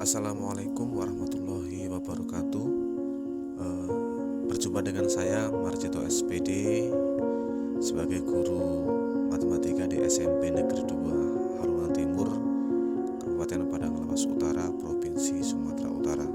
Assalamualaikum warahmatullahi wabarakatuh. Berjumpa dengan saya Marjito SPD sebagai guru matematika di SMP Negeri 2 Haruan Timur, Kabupaten Padang Lawas Utara, Provinsi Sumatera Utara.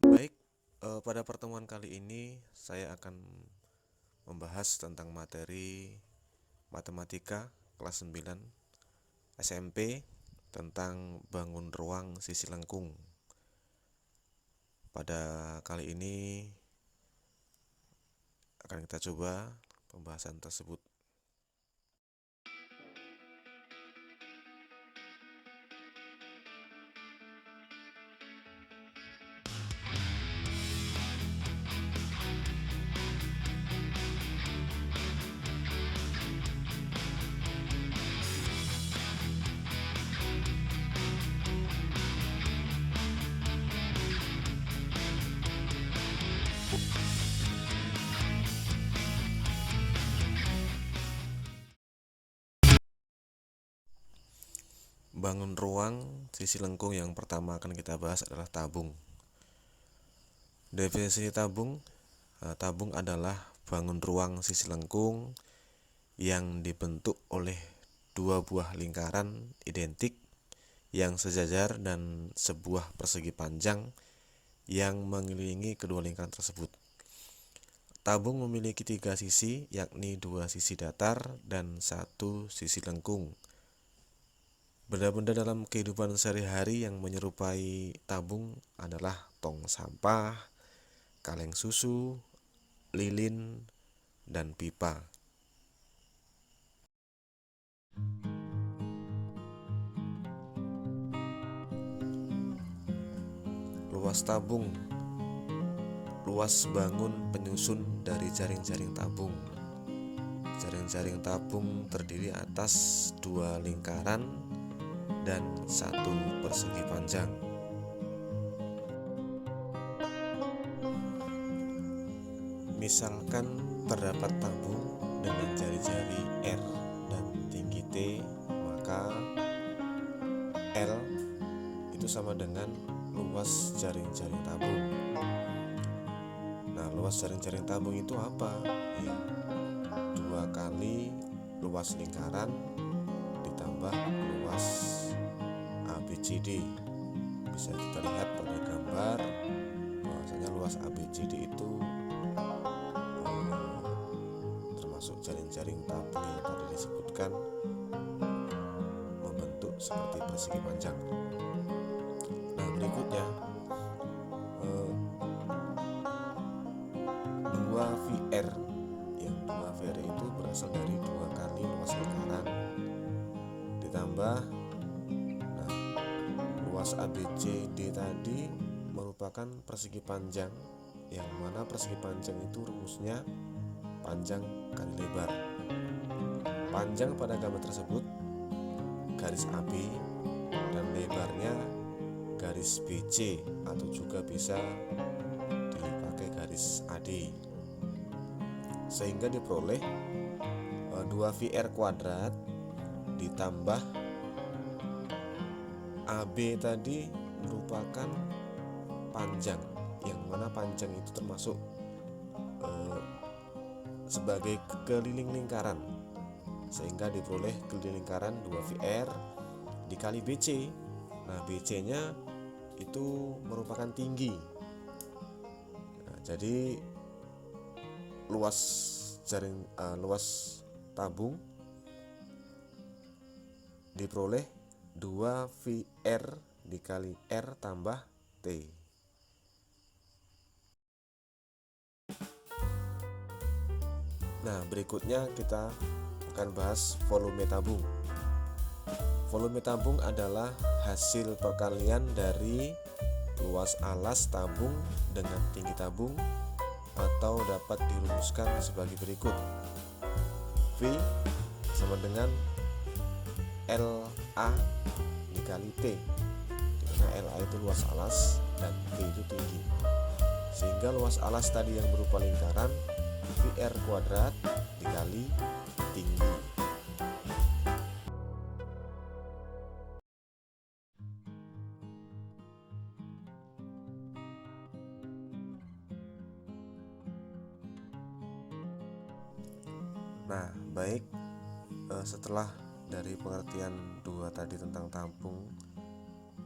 Baik, pada pertemuan kali ini saya akan membahas tentang materi matematika kelas 9 SMP tentang bangun ruang sisi lengkung. Pada kali ini akan kita coba pembahasan tersebut. Bangun ruang sisi lengkung yang pertama akan kita bahas adalah tabung. Definisi tabung, tabung adalah bangun ruang sisi lengkung yang dibentuk oleh dua buah lingkaran identik yang sejajar dan sebuah persegi panjang yang mengelilingi kedua lingkaran tersebut. Tabung memiliki 3 sisi, yakni 2 sisi datar dan 1 sisi lengkung. Benda-benda dalam kehidupan sehari-hari yang menyerupai tabung adalah tong sampah, kaleng susu, lilin, dan pipa. Luas tabung, luas bangun penyusun dari jaring-jaring tabung. Jaring-jaring tabung terdiri atas 2 lingkaran dan 1 persegi panjang. Misalkan terdapat tabung dengan jari-jari R dan tinggi T, maka L itu sama dengan luas jaring-jaring tabung. Nah, luas jaring-jaring tabung itu apa? Ya, 2 kali luas lingkaran ditambah luas ABCD. Bisa kita lihat pada gambar bahwasanya luas ABCD itu termasuk jaring-jaring tabung yang tadi disebutkan membentuk seperti persegi panjang. Nah, berikutnya 2 VR. Yang 2 VR itu berasal dari 2 kali luas lingkaran ditambah luas ABCD tadi merupakan persegi panjang, yang mana persegi panjang itu rumusnya panjang kali lebar. Panjang pada gambar tersebut garis AB dan lebarnya garis BC atau juga bisa dipakai garis AD, sehingga diperoleh 2 VR kuadrat ditambah AB tadi merupakan panjang, yang mana panjang itu termasuk sebagai keliling lingkaran, sehingga diperoleh keliling lingkaran 2 VR dikali BC. Nah, BC nya itu merupakan tinggi. Nah, jadi luas luas tabung diperoleh 2VR dikali R tambah T. Nah, berikutnya kita akan bahas volume tabung. Volume tabung adalah hasil perkalian dari luas alas tabung dengan tinggi tabung, atau dapat dirumuskan sebagai berikut. V sama dengan LA dikali T, dimana LA itu luas alas dan T itu tinggi, sehingga luas alas tadi yang berupa lingkaran VR kuadrat dikali tinggi. Nah, baik, setelah dari pengertian dua tadi tentang tabung,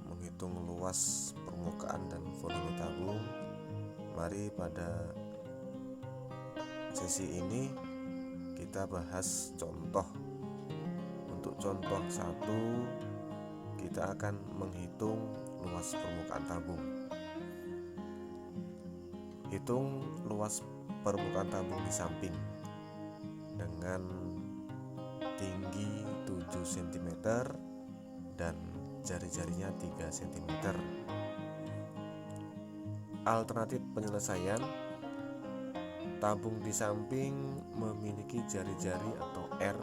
menghitung luas permukaan dan volume tabung, mari pada sesi ini kita bahas contoh. Untuk contoh 1, kita akan menghitung luas permukaan tabung. Hitung luas permukaan tabung di samping dengan tinggi 7 cm dan jari-jarinya 3 cm. Alternatif penyelesaian, tabung di samping memiliki jari-jari atau R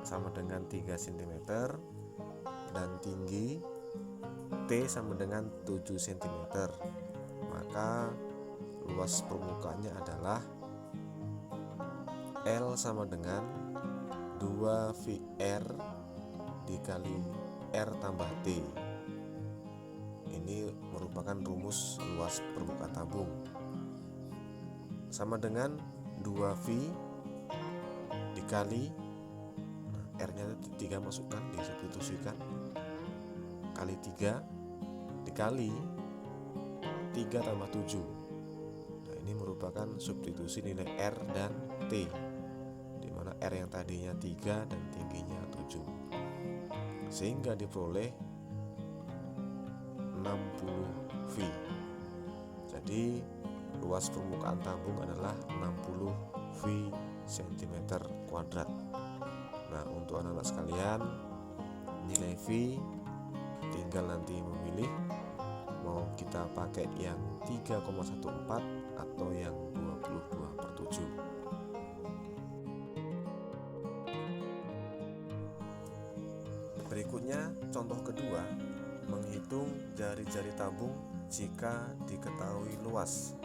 sama dengan 3 cm dan tinggi T sama dengan 7 cm. Maka luas permukaannya adalah L sama dengan 2VR dikali R tambah T. Ini merupakan rumus luas permukaan tabung, sama dengan 2V dikali, R nya 3 masukkan, disubstitusikan, kali 3 dikali 3 tambah 7. Nah, ini merupakan substitusi nilai R dan T, dimana R yang tadinya 3 dan tingginya 7, sehingga diperoleh 60V. Jadi luas permukaan tabung adalah 60V cm kuadrat. Nah, untuk anak-anak sekalian, nilai V tinggal nanti memilih mau kita pakai yang 3,14 atau yang 22/7. Berikutnya contoh kedua, menghitung jari-jari tabung jika diketahui luas.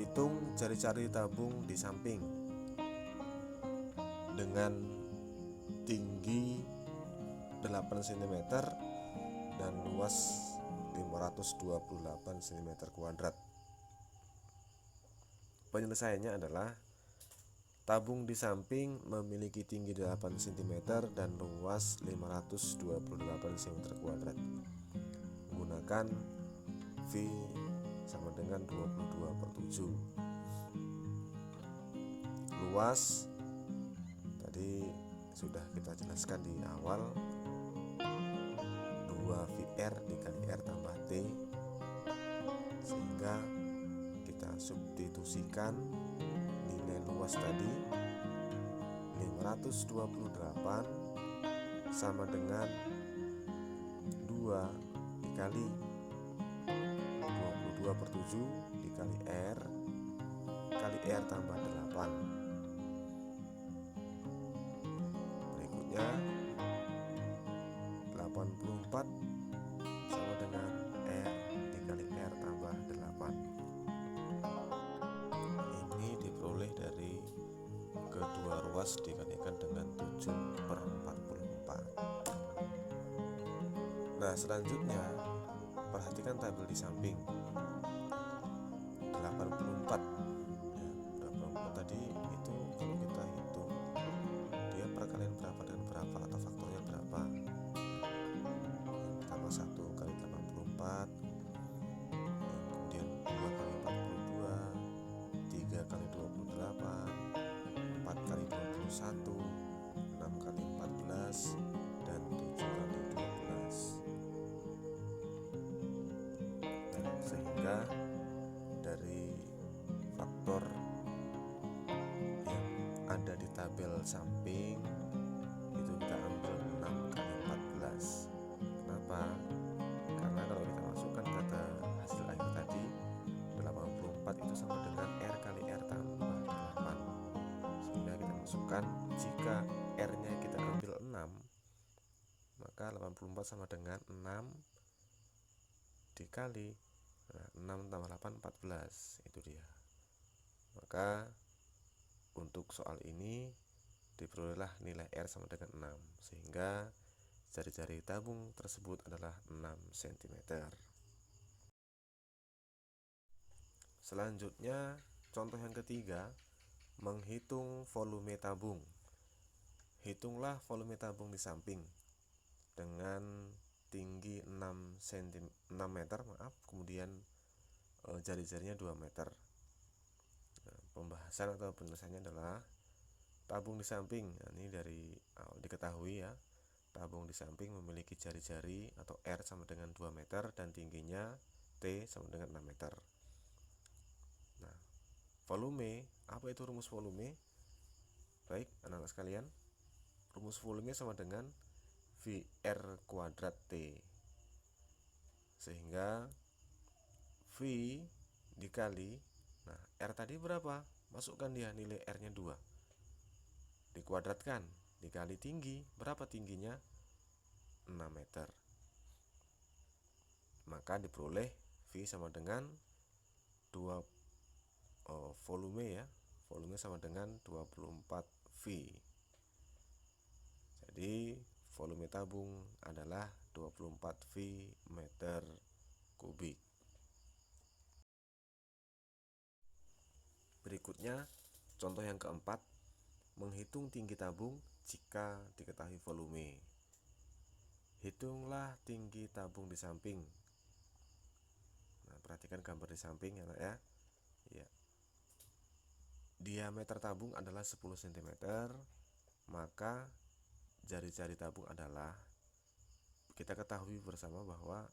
Hitung jari-jari tabung di samping dengan tinggi 8 cm dan luas 528 cm kuadrat. Penyelesaiannya adalah tabung di samping memiliki tinggi 8 cm dan luas 528 cm kuadrat. Menggunakan V sama dengan 22/7. Luas tadi sudah kita jelaskan di awal, 2VR dikali R tambah T, sehingga kita substitusikan nilai luas tadi 528 sama dengan 2 dikali 22/7 dikali R kali R tambah 8. Berikutnya 84 sama dengan R dikali R tambah 8. Ini diperoleh dari kedua ruas dikalikan dengan 7/44. Nah, selanjutnya perhatikan tabel di samping. 84 ya, 84 tadi itu kalau kita hitung dia perkalian berapa dan berapa atau faktornya berapa. Yang pertama 1 kali 84, kemudian 2 kali 42, 3 kali 28, 4 kali 21, 6 kali 14, dan 7 kali 28. sehingga dari faktor yang ada di tabel samping itu kita ambil 6 kali 14. Kenapa? Karena kalau kita masukkan kata hasil akhir tadi 84 itu sama dengan R kali R tambah 8, sehingga kita masukkan jika R nya kita ambil 6, maka 84 sama dengan 6 dikali 6 tambah 8 14, itu dia. Maka untuk soal ini diperolehlah nilai R sama dengan 6, sehingga jari-jari tabung tersebut adalah 6 cm. Selanjutnya, contoh yang ketiga, menghitung volume tabung. Hitunglah volume tabung di samping dengan tinggi 6 meter, kemudian jari-jarinya 2 meter. Pembahasan atau penulisannya adalah tabung di samping. Ini dari diketahui ya, tabung di samping memiliki jari-jari atau R sama dengan 2 meter dan tingginya T sama dengan 6 meter. Nah, volume, apa itu rumus volume? Baik, anak-anak sekalian, rumus volume sama dengan VR kuadrat T, sehingga V dikali, R tadi berapa? Masukkan dia nilai R nya 2, dikuadratkan, dikali tinggi, berapa tingginya? 6 meter. Maka diperoleh V sama dengan 2 volume ya, volume sama dengan 24 V. Jadi volume tabung adalah 24 V meter kubik. Berikutnya, contoh yang keempat, menghitung tinggi tabung jika diketahui volume. Hitunglah tinggi tabung di samping. Perhatikan gambar di samping ya, ya. Ya. Diameter tabung adalah 10 cm, maka jari-jari tabung adalah, kita ketahui bersama bahwa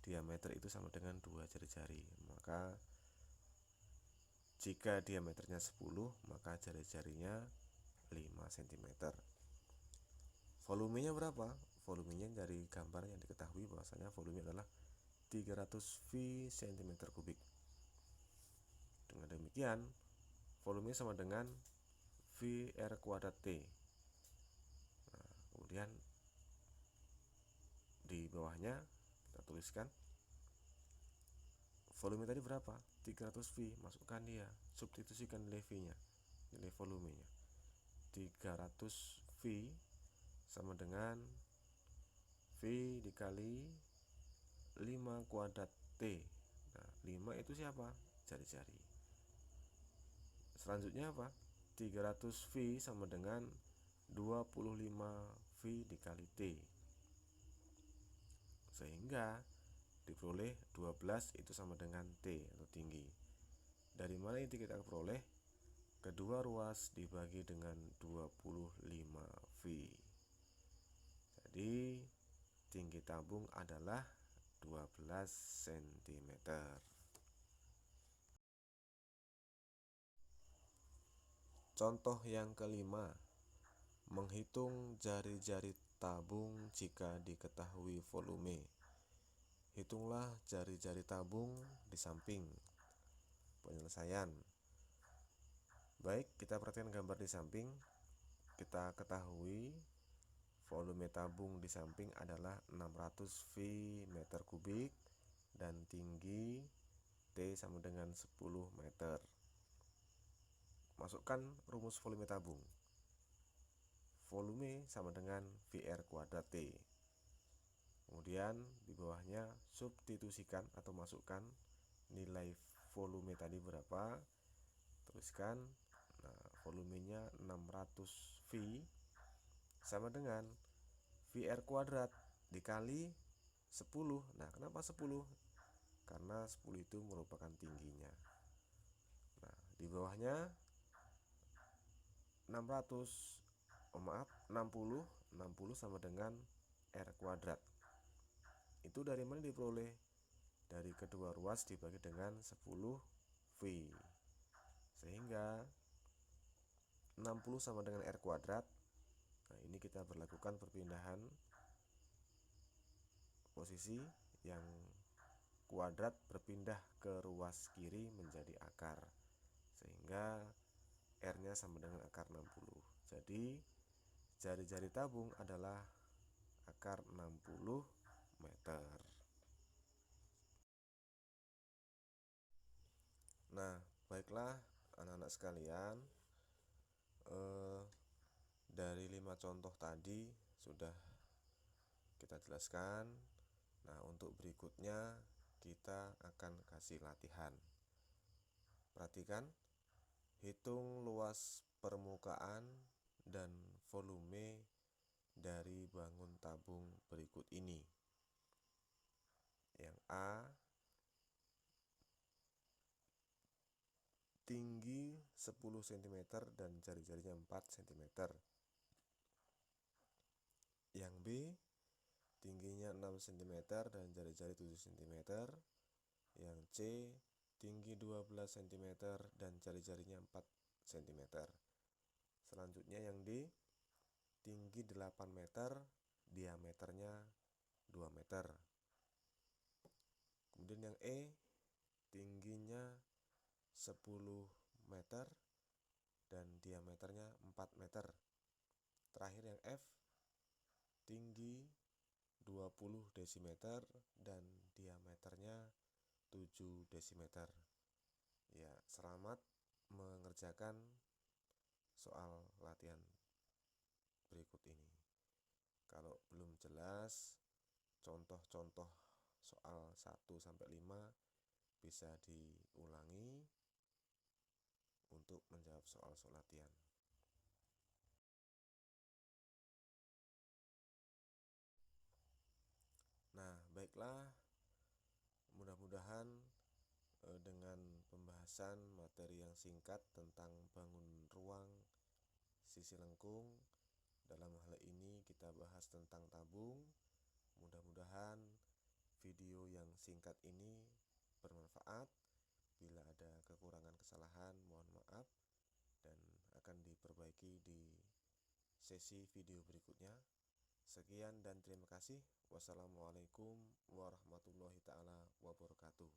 diameter itu sama dengan 2 jari-jari. Maka jika diameternya 10, maka jari-jarinya 5 cm. Volumenya berapa? Volumenya dari gambar yang diketahui bahwasanya volume adalah 300 V cm kubik. Dengan demikian, volume sama dengan VR kuadrat T. Kemudian di bawahnya kita tuliskan volume tadi berapa? 300 V, masukkan dia, substitusikan nilai V-nya, nilai volumenya. 300 V sama dengan V dikali 5 kuadrat T. 5 itu siapa? Jari-jari. Selanjutnya apa? 300 V sama dengan 25 V dikali T, sehingga diperoleh 12 itu sama dengan T atau tinggi. Dari mana itu kita peroleh? Kedua ruas dibagi dengan 25 V. Jadi tinggi tabung adalah 12 cm. Contoh yang kelima, menghitung jari-jari tabung jika diketahui volume. Hitunglah jari-jari tabung di samping. Penyelesaian. Baik, kita perhatikan gambar di samping. Kita ketahui volume tabung di samping adalah 600 V meter kubik dan tinggi T sama dengan 10 meter. Masukkan rumus volume tabung. Volume sama dengan VR kuadrat T. Kemudian di bawahnya substitusikan atau masukkan nilai volume tadi berapa, tuliskan. Volumenya 600 V sama dengan VR kuadrat dikali 10. Kenapa 10? Karena 10 itu merupakan tingginya. Di bawahnya 60 sama dengan R kuadrat. Itu dari mana diperoleh? dari kedua ruas dibagi dengan 10V, sehingga 60 sama dengan R kuadrat. Nah, ini kita berlakukan perpindahan posisi, yang kuadrat berpindah ke ruas kiri menjadi akar, sehingga R nya sama dengan akar 60. Jadi jari-jari tabung adalah akar 60 meter. Nah, baiklah anak-anak sekalian, dari 5 contoh tadi sudah kita jelaskan. Nah, untuk berikutnya kita akan kasih latihan. Perhatikan, hitung luas permukaan dan volume dari bangun tabung berikut ini. Yang A, tinggi 10 cm dan jari-jarinya 4 cm. Yang B, tingginya 6 cm dan jari-jari 7 cm. Yang C, tinggi 12 cm dan jari-jarinya 4 cm. Selanjutnya yang D, tinggi 8 meter, diameternya 2 meter. Kemudian yang E, tingginya 10 meter dan diameternya 4 meter. Terakhir yang F, tinggi 20 desimeter dan diameternya 7 desimeter. Ya, selamat mengerjakan soal latihan berikut ini. Kalau belum jelas contoh-contoh soal 1 sampai 5 bisa diulangi untuk menjawab soal-soal latihan. Nah, baiklah, mudah-mudahan dengan pembahasan materi yang singkat tentang bangun ruang sisi lengkung, dalam hal ini kita bahas tentang tabung. Mudah-mudahan video yang singkat ini bermanfaat. Bila ada kekurangan kesalahan, mohon maaf, dan akan diperbaiki di sesi video berikutnya. Sekian dan terima kasih. Wassalamualaikum warahmatullahi taala wabarakatuh.